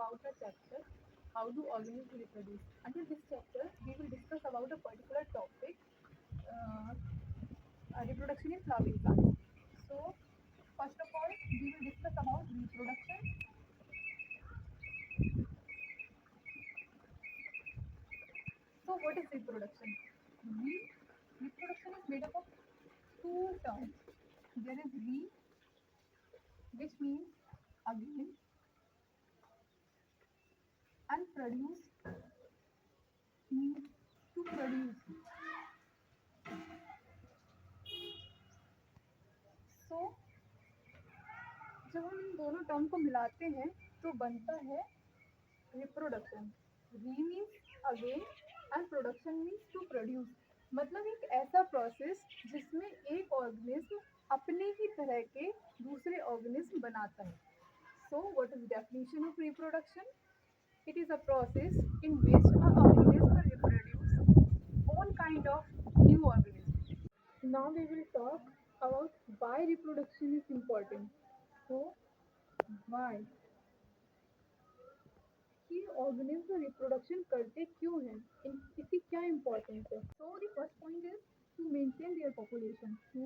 about a chapter, how do organisms reproduce. Under this chapter, we will discuss about a particular topic, uh, reproduction in flowering plants. So, first of all, we will discuss about reproduction. So, what is reproduction? Reproduction is made up of two terms. There is which means again, and produce means to produce. So, जब हम इन दोनों term को मिलाते हैं तो बनता है reproduction. Re means again and production means to produce. मतलब एक ऐसा प्रोसेस जिसमें एक ऑर्गेनिज्म अपने ही तरह के दूसरे ऑर्गेनिज्म बनाता है. So what is definition of reproduction? It is a process in which a organism reproduce all kind of new organisms. Now we will talk about why reproduction is important. So why? कि organism reproduction करते क्यों हैं, इसकी क्या importance है. So the first point is to maintain their population. To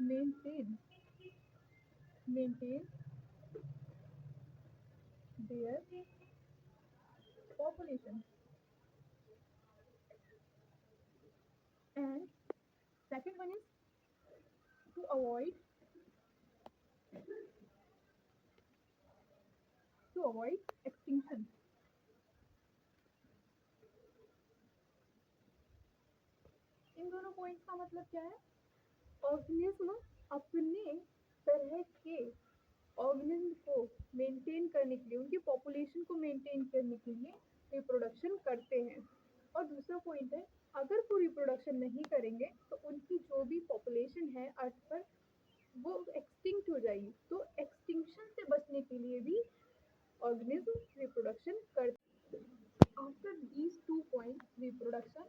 maintain maintain their population. And second one is to avoid extinction. इन दोनों points का मतलब क्या है? ऑर्गेनिज्म अपने तरह के ऑर्गेनिज्म को मेंटेन करने के लिए, उनकी पॉपुलेशन को मेंटेन करने के लिए रिप्रोडक्शन करते हैं. और दूसरा पॉइंट है, अगर वो रिप्रोडक्शन नहीं करेंगे तो उनकी जो भी पॉपुलेशन है अर्थ पर वो एक्सटिंक्ट हो जाएगी. तो एक्सटिंक्शन से बचने के लिए भी ऑर्गेनिज्म रिप्रोडक्शन करते हैं. After these two points, reproduction,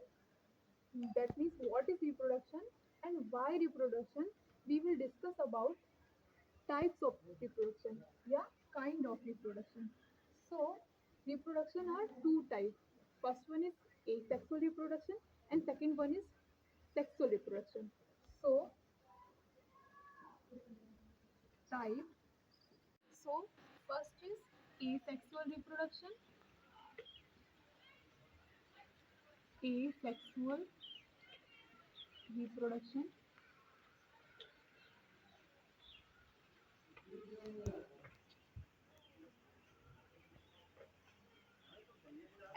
that means what is reproduction and why reproduction, we will discuss about types of reproduction, yeah, kind of reproduction. So reproduction are two types. First one is asexual reproduction and second one is sexual reproduction. So type. So first is asexual reproduction. Asexual reproduction.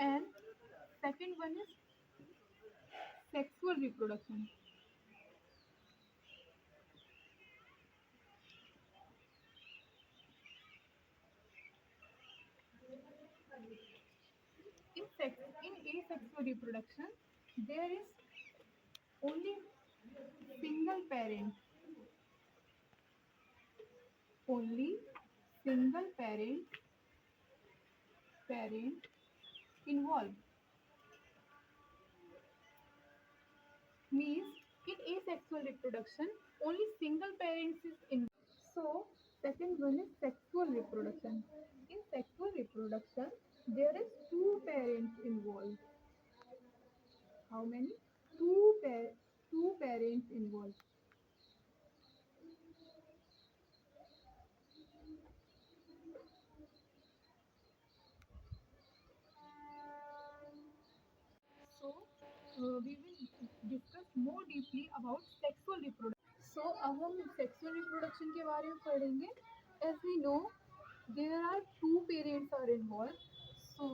And second one is sexual reproduction. In asexual reproduction, there is only single parent, only single parent involved. Means in asexual reproduction, only single parents is involved. So second one is sexual reproduction. In sexual reproduction, there is two parents involved. How many? Two parents involved. So we will discuss more deeply about sexual reproduction. So अब हम sexual reproduction के बारे में पढ़ेंगे. As we know, there are two parents are involved. So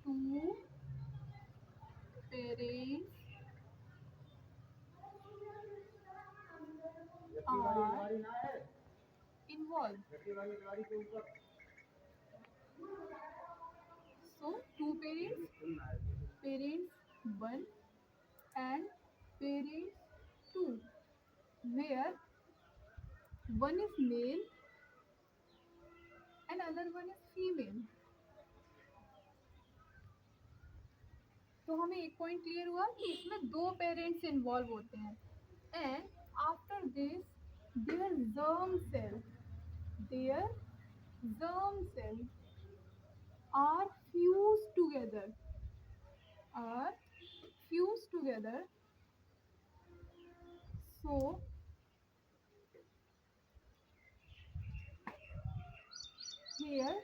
two parents are involved. So two parents one and parents two, where one is male and other one is female. तो हमें एक point clear हुआ कि इसमें दो parents involve होते हैं. And after this there germ cell are fused together, are fused together. So here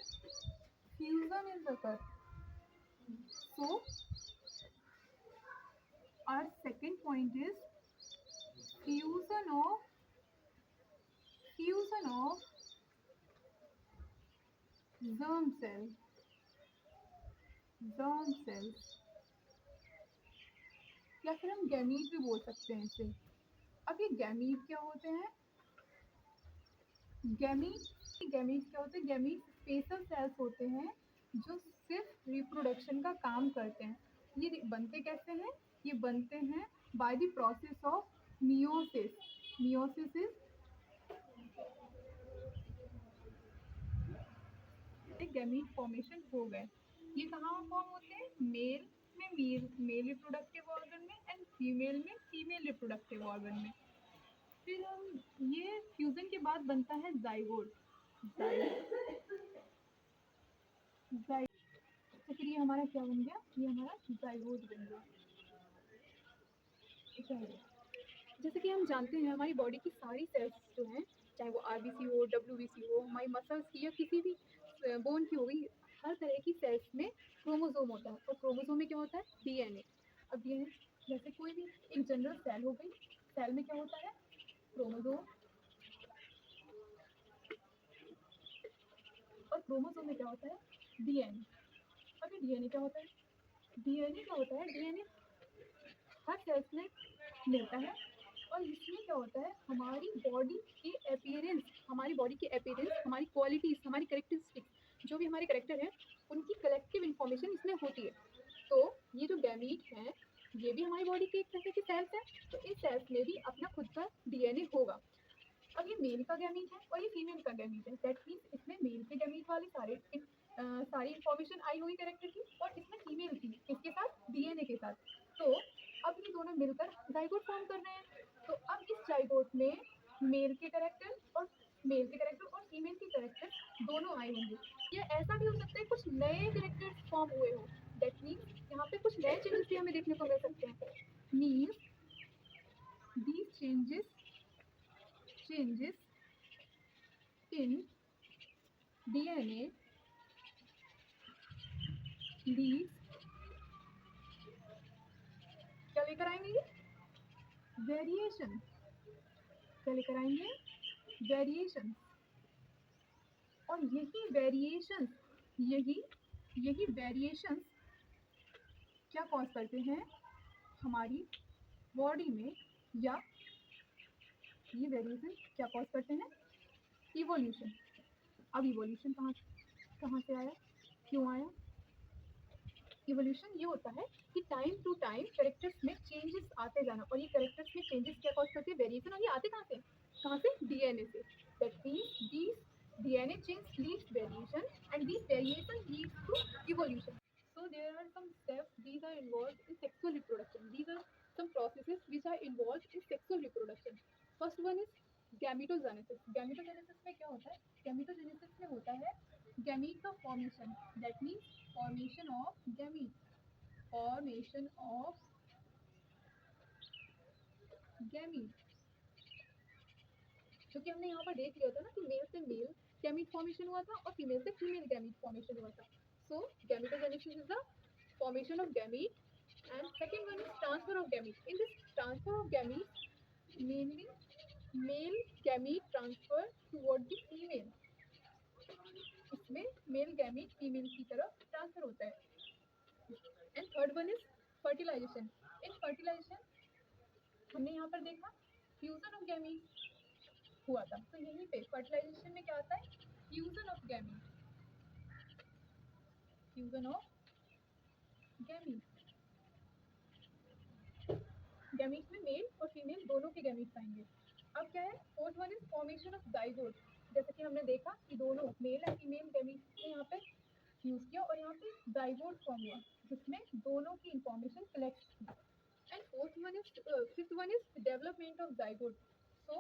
fusion is occur. So our second point is fusion of fusion of germ cell, germ cells, या फिर हम gamete भी बोल सकते हैं इसे। अब ये गैमीट क्या होते हैं? गैमीट क्या होते हैं? गैमीट स्पेशल सेल्स होते हैं जो सिर्फ रिप्रोडक्शन का काम करते हैं। ये बनते कैसे हैं? ये बनते हैं by the process of meiosis. Meiosis is gamete formation हो गए। ये कहाँ फॉर्म होते हैं? मेल में मेल रिप्रोडक्टिव ऑर्गन में एंड फीमेल में फीमेल रिप्रोडक्टिव ऑर्गन में। फिर हम ये फ्यूजन के बाद बनता है जाइगोट। तो फिर ये हमारा क्या बन गया? ये हमारा जाइगोट बन गया। जैसे कि हम जानते हैं हमारी बॉडी की सारी सेल्स जो हैं, चाहे वो आरबीसी हो, डब्ल्यूबीसी हो, हमारी मसल्स की या किसी भी बोन की हो गई, हर तरह की सेल्स में क्रोमोसोम होता है। और क्रोमोसोम में क्या होता है? डीएनए। अब डीएनए जैसे कोई भी एक जनरल सेल हो गई, सेल में क्या होता है? क्रोमोसोम। और क्रोमोसोम में क्या होता है? डीएनए। अब ये डीएनए क्या होता है? डीएनए क्या होता है? डीएनए हर सेल्स में मिलता है और इसमें क्या होता है? हमारी बॉडी के अपीयरेंस, हमारी बॉडी के अपीयरेंस, हमारी क्वालिटीज, हमारी करेक्टरिस्टिक्स, जो भी हमारे करेक्टर हैं, उनकी कलेक्टिव इंफॉर्मेशन इसमें होती है। तो ये जो गैमीट हैं, ये भी हमारी बॉडी के एक तरह के सेल्स हैं। तो इस सेल्स में भी अपना खुद का डीएनए होगा। अब ये मेल का गैमीट है और ये फीमेल का गैमीट है। दैट मीन्स इसमें मेल के गैमीट वाली सारी इंफॉर्मेशन आई हुई कैरेक्टर की, और इसमें फीमेल की, इसके साथ डीएनए के साथ। तो अब ये दोनों मिलकर जाइगोट फॉर्म कर रहे हैं। तो अब इस जाइगोट में मेल के कैरेक्टर और फीमेल के कैरेक्टर दोनों आए होंगे। या ऐसा भी हो सकता है कुछ नए कैरेक्टर्स फॉर्म हुए हो। दैट मीन्स यहाँ पे कुछ नए चेंजेस भी हमें देखने को मिल सकते हैं। Means these changes in DNA leads, क्या लेकर आएंगे? ये वेरिएशन। क्या लेकर आएंगे? वेरिएशन। और यही वेरिएशन क्या कॉज करते हैं हमारी बॉडी में, या ये वेरिएशन क्या कॉज करते हैं? इवोल्यूशन। अब इवोल्यूशन कहाँ से आया, क्यों आया? इवोल्यूशन ये होता है कि टाइम टू टाइम कैरेक्टर्स में चेंजेस आते जाना, और ये कैरेक्टर्स में चेंजेस क्या कॉज करते हैं? वेरिएशन। और ये आते कहाँ से? कहाँ से? डीएनए से। That means these DNA change leads variation and this variation leads to evolution. So there are some steps these are involved in sexual reproduction. These are some processes which are involved in sexual reproduction. First one is gametogenesis. Gametogenesis में क्या होता है? Gametogenesis में होता है gamete का formation. That means formation of gamete. Formation of gamete. जो कि हमने यहाँ पर देख लिया था ना कि मेल से मेल गैमीट फॉर्मेशन हुआ था और फीमेल से फीमेल गैमीट फॉर्मेशन हुआ था. So gametogenesis is the formation of gamete, and second one is transfer of gamete. In this transfer of gamete, mainly male gamete transfer toward the female. इसमें male gamete female की तरफ transfer होता है. And third one is fertilisation. In fertilisation हमने यहाँ पर देखा fusion of gamete हुआ था. तो यहीं पे फर्टिलाइजेशन में क्या आता है? Fusion of gamete. Fusion of gamete. Gamete में मेल और फीमेल दोनों के गैमीट पाएंगे. अब क्या है? Fourth one is formation of zygote. जैसे कि हमने देखा कि दोनों मेल एंड फीमेल गैमीट ने यहाँ पे यूज किया और यहाँ पे जाइगोट फॉर्म हुआ जिसमें दोनों की इंफॉर्मेशन कलेक्ट की. And fifth one is development of zygote. So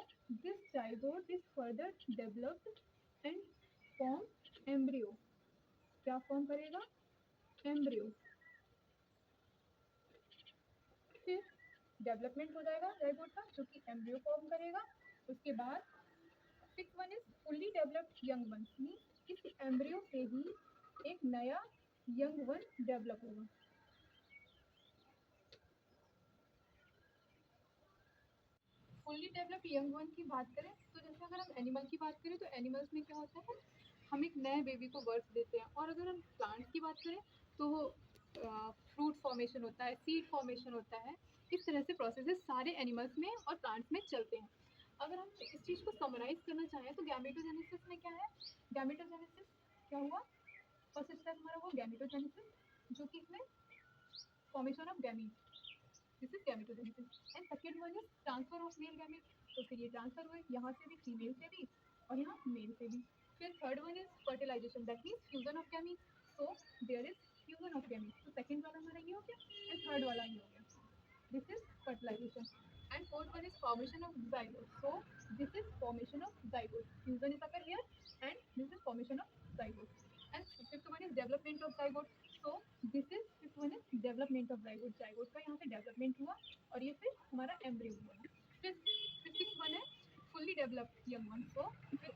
this zygote is further developed and form embryo. क्या फॉर्म करेगा, एम्ब्रियो। फिर डेवलपमेंट हो जाएगा जाइगोट का, जो कि एम्ब्रियो फॉर्म करेगा। उसके बाद 6 one is fully developed young one, means इस एम्ब्रियो से ही एक नया यंग वन डेवलप होगा। फुल्ली डेवलप्ड यंग वन की बात करें तो जैसे अगर हम एनिमल की बात करें तो एनिमल्स में क्या होता है, हम एक नए बेबी को बर्थ देते हैं। और अगर हम प्लांट्स की बात करें तो फ्रूट फॉर्मेशन होता है, सीड फॉर्मेशन होता है। इस तरह से प्रोसेसेस सारे एनिमल्स में और प्लांट्स में चलते हैं। अगर हम इस चीज़ को समराइज करना चाहें तो गैमेटोजेनेसिस में क्या है, गैमेटोजेनेसिस क्या हुआ, फर्स्ट स्टेप हमारा हुआ गैमेटोजेनेसिस, जो कि इसमें formation of gamete, this is gametogenesis. And second one is transfer of male gamete, तो फिर ये ट्रांसफर हुए यहाँ से भी फीमेल से भी और यहाँ मेल से भी। फिर third one is fertilisation, that means fusion of gamete, so there is fusion of gamete. तो सेकेंड वाला हमारा ये हो गया एंड थर्ड वाला ये हो गया, this is fertilisation. And fourth one is formation of zygote, so this is formation of zygote, fusion is occur here and this is formation of zygote. And fifth one is development of zygote, so this is fifth one is development of zygote, zygote का यहाँ पे development हुआ और ये फिर हमारा embryo हुआ। फिर सिक्स वन है फुल्ली डेवलप्ड यंग वन, सो फिर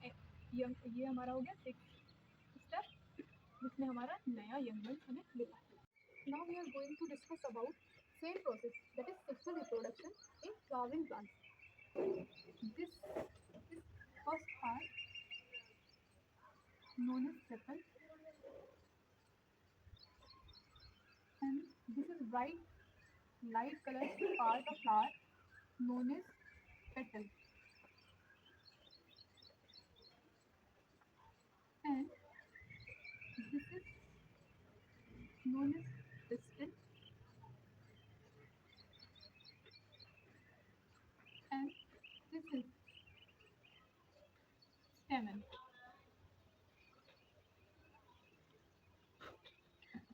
ये हमारा हो गया सिक्स स्टेप जिसमें हमारा नया यंग वन हमें मिला है। Now we are going to discuss about same process, that is sexual reproduction in flowering plants. This is first part known as sepal, and this is bright light colored part of flower known as petal, and this is known as pistil, and this is stamen.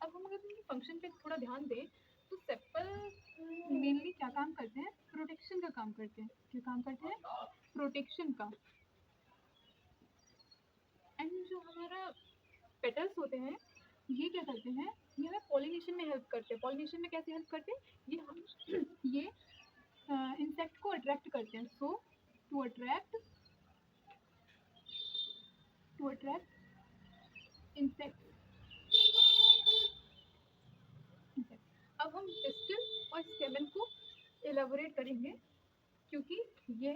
अब हम अगर इनके function पे थोड़ा ध्यान दें तो sepal mainly क्या काम करते हैं, प्रोटेक्शन का काम करते हैं। क्या काम करते हैं, प्रोटेक्शन का। एंड जो हमारा पेटल्स होते हैं ये क्या करते हैं, ये हमें पॉलिनेशन में हेल्प करते हैं। पॉलिनेशन में कैसे हेल्प करते हैं, ये हम ये इंसेक्ट को अट्रैक्ट करते हैं। सो टू अट्रैक्ट इंसेक्ट। अब हम पिस्टल और स्टेमन को एलाबोरेट करेंगे, क्योंकि यह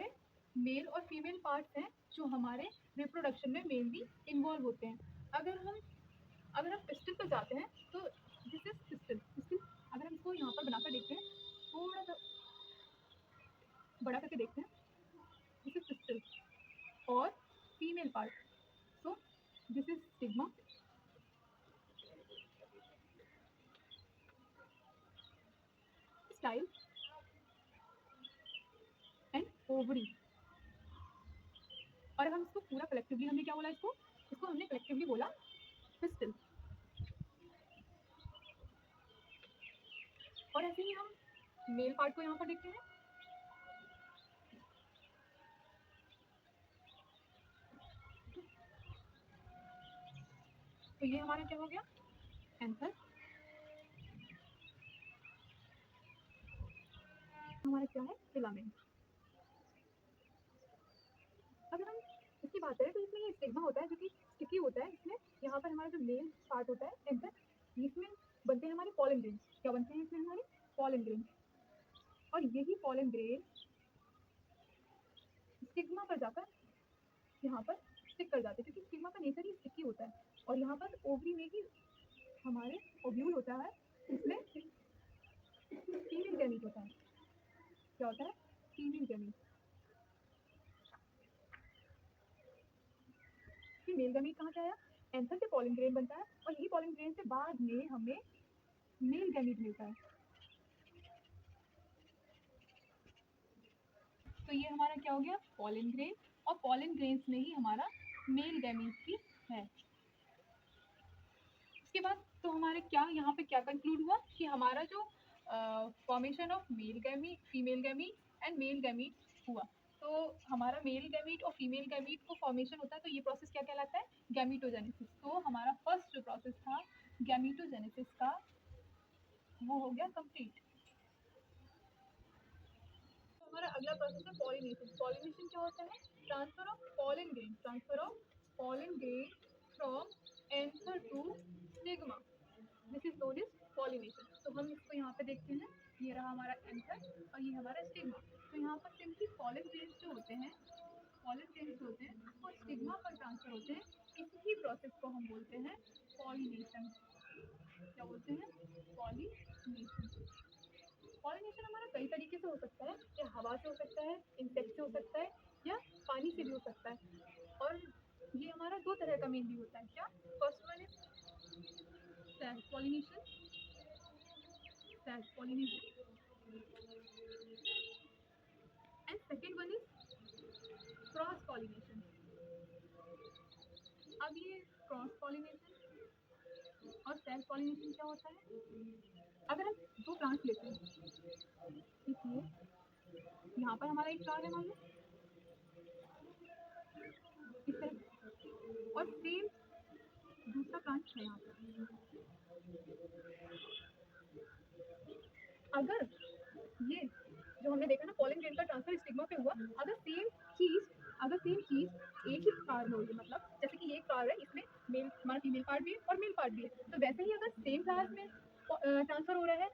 मेल और फीमेल पार्ट्स हैं जो हमारे रिप्रोडक्शन में मेनली इन्वॉल्व होते हैं। अगर हम पिस्टल पर जाते हैं तो दिस इज पिस्टल। पिस्टल अगर हम इसको यहाँ पर बनाकर देखते हैं, थोड़ा सा बड़ा करके देखते हैं, दिस इज पिस्टल और female part, so this is stigma, style and ovary. और हम इसको पूरा कलेक्टिवली हमने क्या बोला, इसको हमने कलेक्टिवली बोला पिस्टल। और ऐसे ही हम मेल पार्ट को यहाँ पर देखते हैं, तो ये हमारा क्या हो गया, एंथर। हमारा क्या है, फिलामेंट। अगर हम इसकी बात करें तो इसमें ये स्टिग्मा होता है जो कि स्टिकी होता है। इसमें यहाँ पर हमारा जो मेल पार्ट होता है एंथर, इसमें बनते हैं हमारे पॉलन ग्रेन। क्या बनते हैं इसमें, हमारे पॉलन ग्रेन। और यही पॉलन ग्रेन स्टिग्मा पर जाकर यहाँ पर स्टिक कर जाते हैं, क्योंकि स्टिग्मा का नेचर ही स्टिकी होता है। और यहाँ पर ओवरी में ही हमारे ओव्यूल होता है, इसमें फीमेल गैमीट होता है। क्या होता है, फीमेल गैमीट। फिर मेल गैमीट कहाँ से आया, एंथर से पॉलन ग्रेन बनता है और यही पॉलन ग्रेन से बाद में हमें मेल गैमीट मिलता है। तो ये हमारा क्या हो गया, पॉलन ग्रेन, और पॉलन ग्रेन्स में ही हमारा मेल गैमीट भी है। उसके बाद तो हमारे क्या यहाँ पे क्या कंक्लूड हुआ कि हमारा जो formation of male gamete, female gamete and male gamete हुआ। तो हमारा मेल गैमीट और फीमेल गैमीट को फॉर्मेशन होता है, तो ये प्रोसेस क्या कहलाता है, गैमीटोजेनेसिस। तो हमारा फर्स्ट जो प्रोसेस था गैमीटोजेनेसिस का वो हो गया कंप्लीट। तो हमारा अगला प्रोसेस है पॉलिनेशन। पॉलिनेशन क्या होता है? Transfer of pollen grain, transfer of pollen grain from anther to stigma, this is known as pollination. तो हम इसको यहाँ पे देखते हैं, ये रहा हमारा एंथर और ये हमारा स्टिग्मा। तो यहाँ पर सिंपली पॉलन ग्रेन्स जो होते हैं, पॉलन ग्रेन्स होते हैं वो स्टिग्मा पर ट्रांसफर होते हैं। इसी प्रोसेस को हम बोलते हैं पॉलिनेशन। क्या बोलते हैं? पॉलिनेशन। पॉलिनेशन हमारा कई तरीके से हो सकता है, या हवा से हो सकता है, इंसेक्ट से हो सकता है, या पानी से भी हो सकता है। और ये हमारा दो तरह का मेनली होता है। क्या? First one is self pollination, self pollination, and second one is cross pollination. अब ये क्रॉस पॉलिनेशन और सेल्फ पॉलिनेशन क्या होता है? अगर हम दो प्लांट्स लेते हैं, इसलिए यहाँ पर हमारा एक फ्लावर है मान लो इस तरह, और सेम दूसरा प्लांट है यहाँ पर। अगर ये जो हमने देखा ना पॉलन ग्रेन का ट्रांसफर स्टिग्मा पे हुआ, अगर सेम चीज एक ही फ्लावर में हुई, मतलब जैसे कि ये एक फ्लावर है, इसमें मेल हमारा फीमेल पार्ट भी है और मेल पार्ट भी है, तो वैसे ही अगर सेम फ्लावर में ट्रांसफर हो रहा है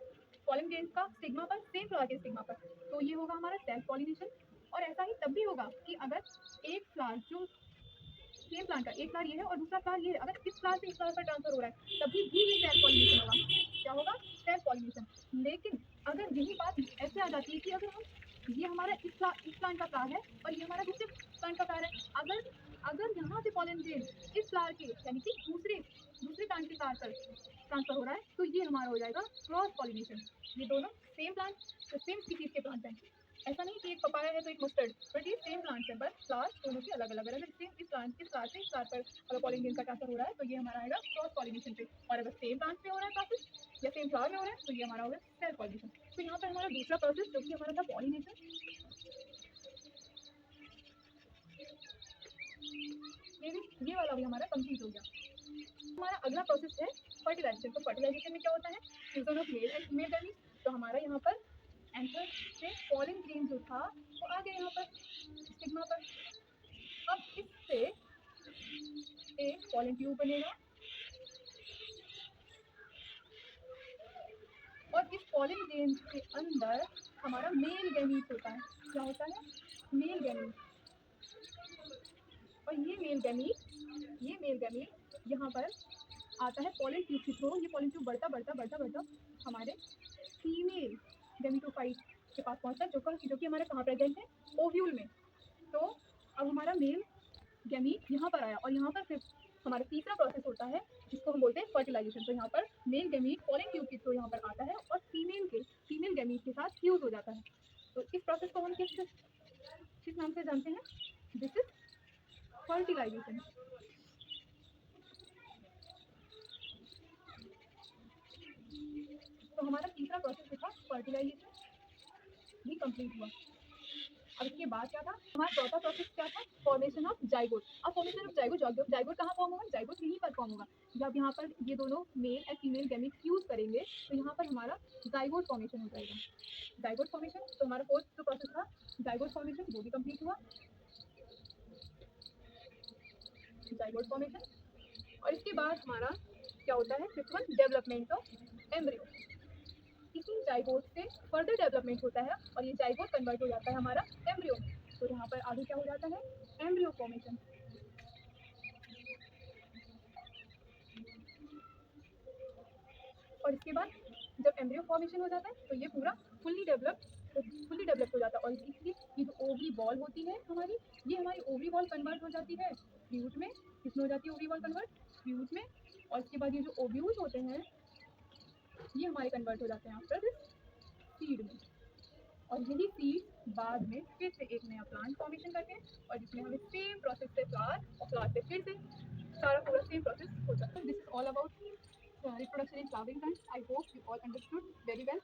पॉलन ग्रेन का स्टिग्मा पर, सेम फ्लावर के स्टिग्मा पर, तो ये होगा हमारा सेल्फ पॉलिनेशन। और ऐसा ही तब भी होगा कि अगर एक फ्लावर जो सेम प्लांट का एक फ्लावर ये है और दूसरा फ्लावर ये है, अगर इस फ्लावर से इस फ्लावर पर ट्रांसफर हो रहा है तभी भी ये सेल्फ पॉलिनेशन होगा। क्या होगा? Self pollination. लेकिन अगर यही बात ऐसे आ जाती है कि अगर हम ये हमारा इस प्लांट का फ्लावर है और ये हमारा दूसरे प्लांट का फ्लावर है, अगर यहाँ से पॉलन ग्रेन इस फ्लावर के यानी कि दूसरे प्लांट के फ्लावर पर ट्रांसफर हो रहा है, तो ये हमारा हो जाएगा क्रॉस पॉलिनेशन। ये दोनों सेम प्लांट, सेम स्पीसीज के प्लांट हैं। ऐसा नहीं कि एक पपाया है तो एक मस्टर्ड, बट ये सेम प्लांट्स हैं, बट फ्लावर्स दोनों के अलग अलग है। अगर सेम इस फ्लावर से इस फ्लावर पर अगर पॉलन ग्रेन का ट्रांसफर हो रहा है तो ये हमारा आएगा क्रॉस पॉलिनेशन पे, और अगर सेम प्लांट पे हो रहा है प्रोसेस या सेम फ्लावर में हो रहा है तो ये हमारा होगा सेल्फ पॉलिनेशन। तो यहाँ पर हमारा दूसरा प्रोसेस जो कि हमारा था पॉलिनेशन, ये वाला भी हमारा कंप्लीट हो गया। हमारा अगला प्रोसेस है फर्टिलाइजेशन। तो फर्टिलाइजेशन में क्या होता है? Fusion of male and female गैमीज। तो हमारा यहाँ पर एंथर से पॉलन ग्रेन जो था वो आ गया यहाँ पर स्टिग्मा पर। अब इससे एक पॉलन ट्यूब बनेगा और इस पॉलन ग्रेन के अंदर हमारा मेल गैमीट होता है। क्या होता है? Male gamete. और ये मेल गैमीट यहाँ पर आता है पॉलन ट्यूब के थ्रू। ये पॉलन ट्यूब बढ़ता बढ़ता बढ़ता बढ़ता हमारे फीमेल गैमीटोफाइट के पास पहुंचता है, जो कि हमारे कहाँ प्रेजेंट है? ओव्यूल में। तो अब हमारा मेल गैमीट यहाँ पर आया और यहाँ पर फिर हमारा तीसरा प्रोसेस होता है जिसको हम बोलते हैं फर्टिलाइजेशन। तो यहाँ पर मेल गैमीट पॉलन ट्यूब के थ्रू यहाँ पर आता है और फीमेल गैमीट के साथ फ्यूज हो जाता है। तो इस प्रोसेस को हम किस नाम से जानते हैं? This is fertilisation. तो हमारा तीसरा प्रोसेस जो था फर्टिलाइजेशन भी कंप्लीट हुआ। अब इसके बाद क्या था? हमारा चौथा प्रोसेस क्या था? Formation of zygote. अब फॉर्मेशन ऑफ जाइगोट कहाँ फॉर्म होगा? जाइगोट यहीं पर फॉर्म होगा। जब यहाँ पर ये दोनों male and female gamete fuse करेंगे तो यहाँ पर हमारा जाइगोट फॉर्मेशन हो जाएगा। जाइगोट फॉर्मेशन, तो हमारा फोर्थ जो प्रोसेस था जाइगोट फॉर्मेशन, वो भी कंप्लीट हुआ। Zygote formation. और इसके बाद हमारा क्या होता है? Fifth one, development of embryo. इसी जाइगोट से फर्दर डेवलपमेंट होता है और ये जाइगोट कन्वर्ट हो जाता है हमारा एम्ब्रियो में। तो यहाँ पर आगे क्या हो जाता है? Embryo formation. और इसके बाद जब एम्ब्रियो फॉर्मेशन हो जाता है तो ये पूरा फुल्ली डेवलप हो जाता है। और इसलिए ये जो ओवरी बॉल होती है हमारी, ये हमारी ओवरी बॉल कन्वर्ट हो जाती है फ्यूट में। किसमें हो जाती है ओवरी बॉल कन्वर्ट? फ्यूट में। और इसके बाद ये जो ओव्यूल्स होते हैं ये हमारे कन्वर्ट हो जाते हैं आफ्टर दिस सीड में। और यही सीड बाद में फिर से एक नया प्लांट फॉर्मेशन करते हैं और जिसमें हमें सेम प्रोसेस से फ्लावर और फ्लावर से फिर से सारा पूरा सेम प्रोसेस होता है। This is all about reproduction in flowering plants. I hope you all understood very well.